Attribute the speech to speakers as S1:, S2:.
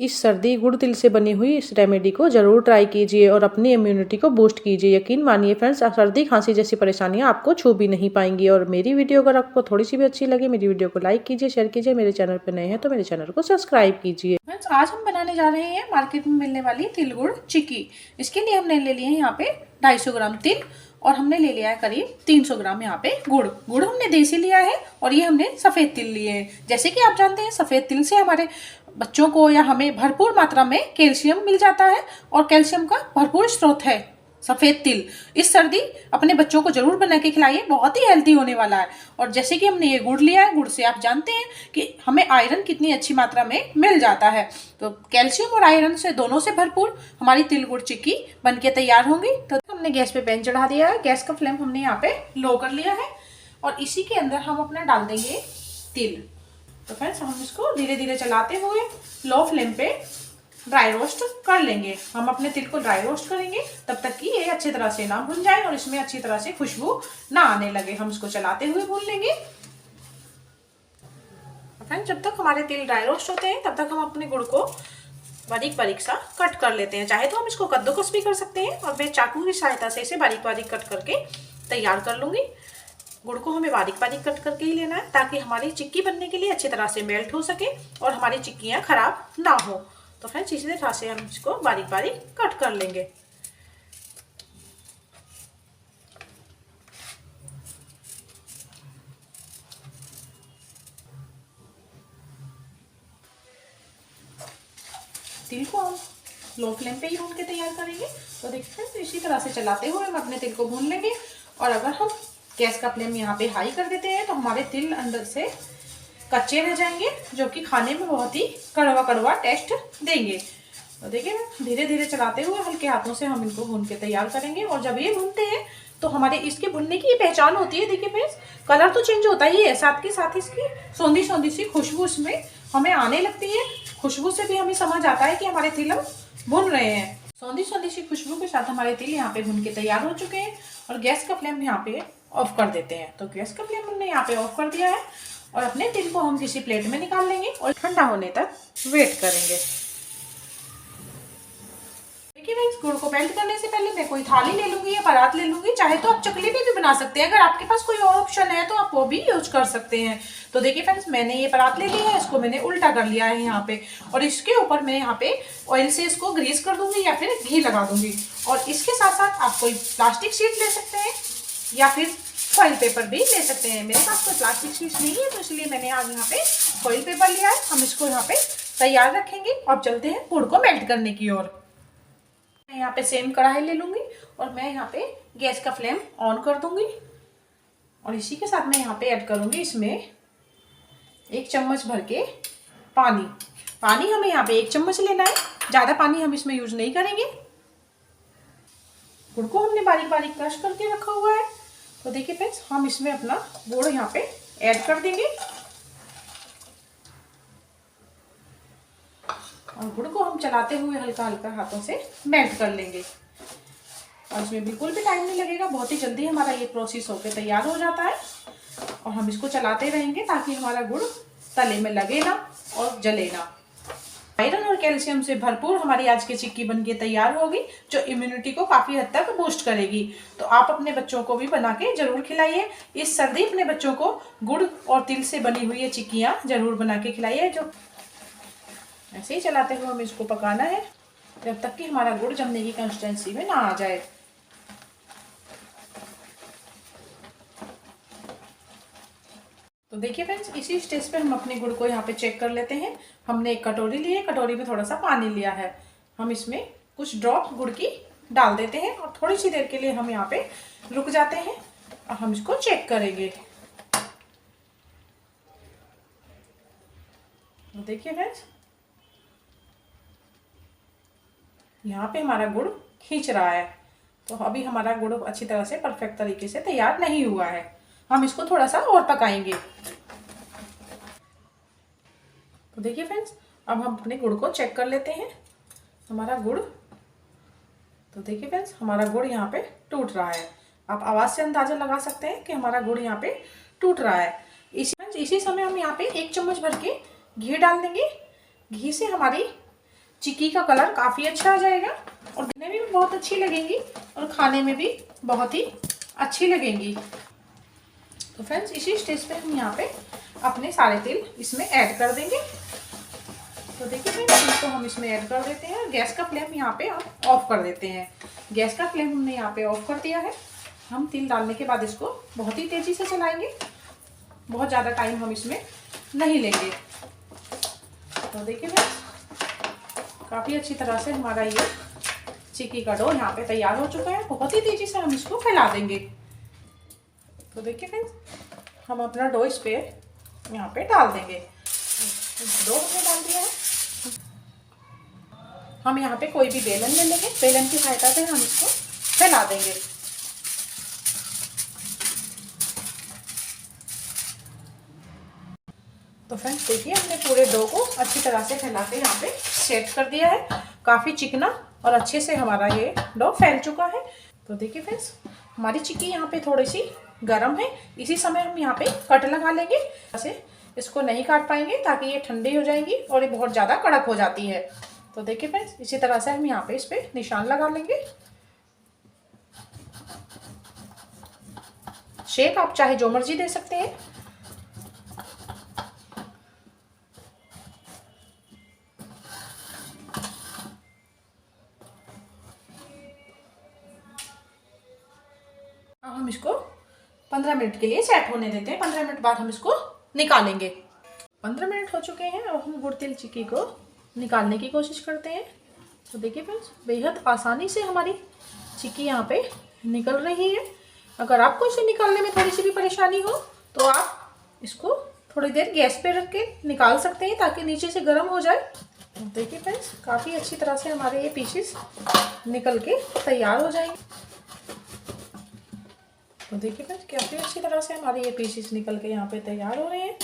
S1: इस सर्दी गुड़ तिल से बनी हुई इस रेमेडी को ज़रूर ट्राई कीजिए और अपनी इम्यूनिटी को बूस्ट कीजिए। यकीन मानिए फ्रेंड्स, सर्दी खांसी जैसी परेशानियां आपको छू भी नहीं पाएंगी। और मेरी वीडियो अगर आपको थोड़ी सी भी अच्छी लगे, मेरी वीडियो को लाइक कीजिए, शेयर कीजिए। मेरे चैनल पर नए हैं तो मेरे चैनल को सब्सक्राइब कीजिए।
S2: फ्रेंड्स, आज हम बनाने जा रहे हैं मार्केट में मिलने वाली तिल गुड़ चिक्की। इसके लिए हमने ले लिए हैं यहाँ पे 250 ग्राम तिल और हमने ले लिया है करीब 300 ग्राम यहाँ पे गुड़। गुड़ हमने देसी लिया है और ये हमने सफ़ेद तिल लिए हैं। जैसे कि आप जानते हैं, सफ़ेद तिल से हमारे बच्चों को या हमें भरपूर मात्रा में कैल्शियम मिल जाता है और कैल्शियम का भरपूर स्रोत है सफ़ेद तिल। इस सर्दी अपने बच्चों को जरूर बना के खिलाइए, बहुत ही हेल्दी होने वाला है। और जैसे कि हमने ये गुड़ लिया है, गुड़ से आप जानते हैं कि हमें आयरन कितनी अच्छी मात्रा में मिल जाता है। तो कैल्शियम और आयरन से दोनों से भरपूर हमारी तिल गुड़ चिक्की बनके तैयार होंगी। तो हमने गैस पे पैन चढ़ा दिया है। गैस का फ्लेम हमने यहाँ पे लो कर लिया है और इसी के अंदर हम अपना डाल देंगे तिल। तो फ्रेंड्स, हम इसको धीरे धीरे चलाते हुए लो फ्लेम पे ड्राई रोस्ट कर लेंगे। हम अपने तिल को ड्राई रोस्ट करेंगे तब तक कि ये अच्छी तरह से ना भुन जाए और इसमें अच्छी तरह से खुशबू ना आने लगे। हम इसको चलाते हुए भून लेंगे। फ्रेंड्स, जब तक हमारे तिल ड्राई रोस्ट होते हैं तब तक हम अपने गुड़ को बारीक बारीक सा कट कर लेते हैं। चाहे तो हम इसको कद्दूकस भी कर सकते हैं और मैं चाकू की सहायता से इसे बारीक बारीक कट करके तैयार कर लूंगी। गुड़ को हमें बारीक बारीक कट करके ही लेना है ताकि हमारी चिक्की बनने के लिए अच्छी तरह से मेल्ट हो सके और हमारी चिक्कियाँ खराब ना हो। तो फ्रेंड्स, इसी तरह से हम इसको बारीक बारीक कट कर लेंगे। तिल को हम लो फ्लेम पे ही भून के तैयार करेंगे। तो देखिए फ्रेंड्स, इसी तरह से चलाते हुए हम अपने तिल को भून लेंगे। और अगर हम गैस का फ्लेम यहाँ पे हाई कर देते हैं तो हमारे तिल अंदर से कच्चे रह जाएंगे, जो कि खाने में बहुत ही कड़वा कड़वा टेस्ट देंगे। तो देखिए, धीरे धीरे चलाते हुए हल्के हाथों से हम इनको भून के तैयार करेंगे। और जब ये भूनते हैं तो हमारे इसके भुनने की पहचान होती है। देखिए फ्रेंड्स, कलर तो चेंज होता ही है, साथ के साथ इसकी सौंधी सौंधी सी खुशबू इसमें हमें आने लगती है। खुशबू से भी हमें समझ आता है कि हमारे तिल हम भुन रहे हैं। सौंधी सौंधी सी खुशबू के साथ हमारे तिल यहाँ पे भुन के तैयार हो चुके हैं। और गैस का फ्लेम यहाँ पे ऑफ कर देते हैं। तो गैस का फ्लेम हमने यहाँ पे ऑफ कर दिया है और अपने तिल को हम किसी प्लेट में निकाल लेंगे और ठंडा होने तक वेट करेंगे। देखिए फ्रेंड्स, गुड़ को मेल्ट करने से पहले मैं कोई थाली ले लूंगी या परात ले लूंगी। चाहे तो आप चकली भी बना सकते हैं, अगर आपके पास कोई और ऑप्शन है तो आप वो भी यूज कर सकते हैं। तो देखिए फ्रेंड्स, मैंने ये परात ले ली है, इसको मैंने उल्टा कर लिया है यहाँ पे। और इसके ऊपर मैं यहाँ पे ऑयल से इसको ग्रीस कर दूंगी या फिर घी लगा दूंगी। और इसके साथ साथ आप कोई प्लास्टिक शीट ले सकते हैं या फिर फॉइल पेपर भी ले सकते हैं। मेरे पास कोई प्लास्टिक शीट नहीं है तो इसलिए मैंने आज यहाँ पे फॉइल पेपर लिया है। हम इसको यहाँ पे तैयार रखेंगे और चलते हैं गुड़ को मेल्ट करने की ओर। मैं यहाँ पे सेम कढ़ाई ले लूंगी और मैं यहाँ पे गैस का फ्लेम ऑन कर दूंगी। और इसी के साथ मैं यहाँ पे ऐड करूंगी इसमें 1 चम्मच भर के पानी। पानी हमें यहाँ पे 1 चम्मच लेना है, ज़्यादा पानी हम इसमें यूज नहीं करेंगे। गुड़ को हमने बारीक बारीक क्रश करके रखा हुआ है। तो देखिए फ्रेंड्स, हम इसमें अपना गुड़ यहाँ पे ऐड कर देंगे और गुड़ को हम चलाते हुए हल्का हल्का हाथों से मेल्ट कर लेंगे। और इसमें बिल्कुल भी टाइम नहीं लगेगा, बहुत ही जल्दी हमारा ये प्रोसेस होकर तैयार हो जाता है। और हम इसको चलाते रहेंगे ताकि हमारा गुड़ तले में लगे ना और जले ना। आयरन और कैल्शियम से भरपूर हमारी आज की चिक्की बनके तैयार होगी, जो इम्यूनिटी को काफ़ी हद तक बूस्ट करेगी। तो आप अपने बच्चों को भी बना के जरूर खिलाइए। इस सर्दी अपने बच्चों को गुड़ और तिल से बनी हुई ये चिक्कियाँ जरूर बना के खिलाइए। जो ऐसे ही चलाते हुए हमें इसको पकाना है जब तक कि हमारा गुड़ जमने की कंसिस्टेंसी में ना आ जाए। तो देखिए फ्रेंड्स, इसी स्टेज पे हम अपने गुड़ को यहाँ पे चेक कर लेते हैं। हमने एक कटोरी ली है, कटोरी में थोड़ा सा पानी लिया है। हम इसमें कुछ ड्रॉप गुड़ की डाल देते हैं और थोड़ी सी देर के लिए हम यहाँ पे रुक जाते हैं और हम इसको चेक करेंगे। तो देखिए फ्रेंड्स, यहाँ पे हमारा गुड़ खींच रहा है। तो अभी हमारा गुड़ अच्छी तरह से परफेक्ट तरीके से तैयार नहीं हुआ है, हम इसको थोड़ा सा और पकाएंगे। तो देखिए फ्रेंड्स, अब हम अपने गुड़ को चेक कर लेते हैं। हमारा गुड़, तो देखिए फ्रेंड्स, हमारा गुड़ यहाँ पे टूट रहा है। आप आवाज़ से अंदाज़ा लगा सकते हैं कि हमारा गुड़ यहाँ पे टूट रहा है। इसी समय हम यहाँ पे 1 चम्मच भर के घी डाल देंगे। घी से हमारी चिक्की का कलर काफ़ी अच्छा आ जाएगा और दिखने में भी बहुत अच्छी लगेंगी और खाने में भी बहुत ही अच्छी लगेंगी। तो फ्रेंड्स इसी स्टेज पे हम यहाँ पे अपने सारे तिल इसमें ऐड कर देंगे। तो देखिए फ्रेंड्स इसको हम इसमें ऐड कर देते हैं। गैस का फ्लेम यहाँ पे हम ऑफ कर देते हैं। गैस का फ्लेम हमने यहाँ पे ऑफ कर दिया है। हम तिल डालने के बाद इसको बहुत ही तेज़ी से चलाएंगे, बहुत ज़्यादा टाइम हम इसमें नहीं लेंगे। तो देखिए फ्रेंड्स काफ़ी अच्छी तरह से हमारा ये चिक्की का डो यहाँ पे तैयार हो चुका है। बहुत ही तेज़ी से हम इसको फैला देंगे। तो देखिए फ्रेंड्स हम अपना डो इस पे यहाँ पे डाल देंगे। डो हमने डाल दिया है। हम यहाँ पे कोई भी बेलन ले लेंगे, बेलन की सहायता से हम इसको फैला देंगे। तो फ्रेंड्स देखिए हमने पूरे डो को अच्छी तरह से फैला के यहाँ पे सेट कर दिया है। काफ़ी चिकना और अच्छे से हमारा ये डो फैल चुका है। तो देखिए फ्रेंड्स हमारी चिक्की यहाँ पे थोड़ी सी गर्म है। इसी समय हम यहाँ पे कट लगा लेंगे। ऐसे इसको नहीं काट पाएंगे ताकि ये ठंडी हो जाएंगी और ये बहुत ज़्यादा कड़क हो जाती है। तो देखिए फ्रेंड्स इसी तरह से हम यहाँ पे इस पे निशान लगा लेंगे। शेप आप चाहे जो मर्जी दे सकते हैं। अब हम इसको 15 मिनट के लिए सेट होने देते हैं। 15 मिनट बाद हम इसको निकालेंगे। 15 मिनट हो चुके हैं। अब हम गुड़ तिल चिक्की को निकालने की कोशिश करते हैं। तो देखिए फ्रेंड्स बेहद आसानी से हमारी चिक्की यहाँ पे निकल रही है। अगर आपको इसे निकालने में थोड़ी सी भी परेशानी हो तो आप इसको थोड़ी देर गैस पे रख के निकाल सकते हैं ताकि नीचे से गर्म हो जाए। तो देखिए फ्रेंड्स काफ़ी अच्छी तरह से हमारे ये पीसेस निकल के तैयार हो जाएंगे। तो देखिए फ्रेंड्स काफ़ी अच्छी तरह से हमारे ये पीसेस निकल के यहाँ पे तैयार हो रहे हैं।